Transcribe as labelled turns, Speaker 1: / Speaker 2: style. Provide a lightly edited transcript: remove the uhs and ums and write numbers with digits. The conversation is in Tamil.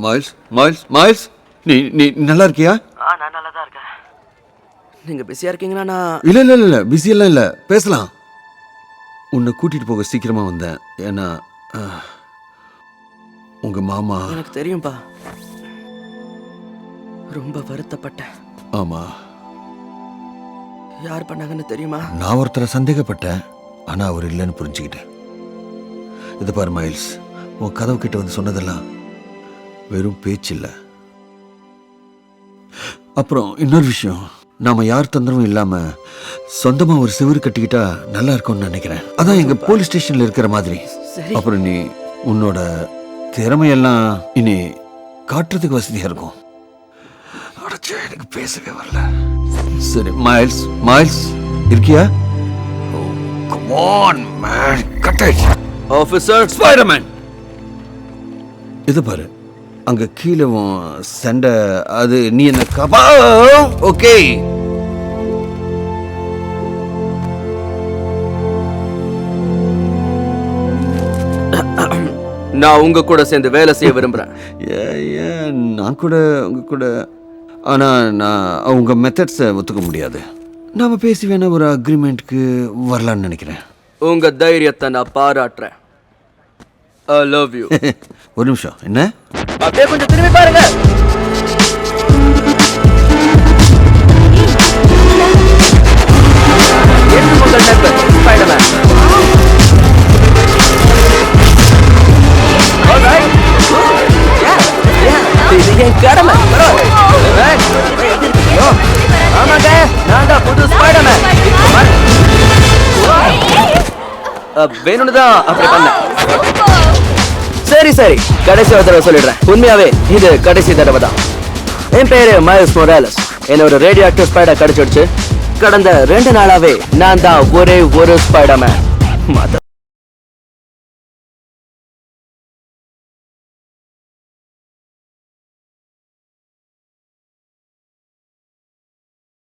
Speaker 1: மைல்ஸ் மைல்ஸ் மைல்ஸ் நீ நீ நல்லா இருக்கியா?
Speaker 2: நான் நல்லா தான் இருக்கேன். நீங்க பிஸியா இருக்கீங்கன்னா நான்
Speaker 1: இல்ல பிஸி எல்லாம் இல்ல, பேசலாம். உன்னை கூட்டிட்டு போக சீக்கிரமா வந்தேன். ஏன்னா உங்க மாமா.
Speaker 2: எனக்கு தெரியும்பா, ரொம்ப வருத்தப்பட்டேன்.
Speaker 1: ஆமா,
Speaker 2: யார் பண்ணாங்கன்னு தெரியுமா?
Speaker 1: நான் ஒருத்தரை சந்தேகப்பட்டேன், ஆனா அவர் இல்லைன்னு புரிஞ்சுக்கிட்டேன். இது பாரு மைல்ஸ், உன் கதவு கிட்ட வந்து சொன்னதெல்லாம் வெறும் பேச்சு இல்ல. அப்புறம் இன்னொரு விஷயம், நாம யார் தொந்தரவும் இல்லாம சொந்தமா ஒரு சிவரு கட்டிக்கிட்டா நல்லா இருக்கும்னு நினைக்கிறேன். அதான் எங்க போலீஸ் ஸ்டேஷன்ல இருக்கிற மாதிரி. அப்புறம் நீ உன்னோட திறமையெல்லாம் இனி காட்டுறதுக்கு வசதியா இருக்கும். எனக்கு பேசவே வரல. சரி மைல்ஸ், மைல்ஸ் இருக்கியா? Come on man, cut it.
Speaker 2: Officer
Speaker 1: Spiderman, இது பாரு, அங்க கீழே சண்டை, அது நீ என்ன காப்பா. ஓகே,
Speaker 2: நான் உங்க கூட சேர்ந்து வேலை செய்ய விரும்புறேன்.
Speaker 1: நான் கூட உங்க கூட, ஆனா நான் உங்க மெத்தட்ஸை ஒத்துக்க முடியாது. நாம பேசி வேணா ஒரு அக்ரிமெண்ட்க்கு வரலான்னு நினைக்கிறேன்.
Speaker 2: உங்க தைரியத்தை நான் பாராட்டுறேன். I love you.
Speaker 1: ஒரு நிமிஷம், என்ன?
Speaker 2: அப்படியே கொஞ்சம் திரும்பி பாருங்க. என்று உங்கள் நண்பர் ஸ்பைடர்மேன். Alright. இது என் கடமை. ஆமாங்க, நான் தான் புது ஸ்பைடர்மேன். வேணும்னு தான் அப்படி பண்ணேன். சரி, கடைசி ஒரு தடவை சொல்லிடுறேன். உண்மையாவே இது கடைசி தடவை தான். என் பேரு மைல்ஸ் மொராலஸ். என்னோட ரேடியோ ஆக்டிவ் ஸ்பைடர் கிடைச்சிடுச்சு. கடந்த 2 நாளாவே நான் தான் ஒரே ஒரு ஸ்பைடர்மேன்.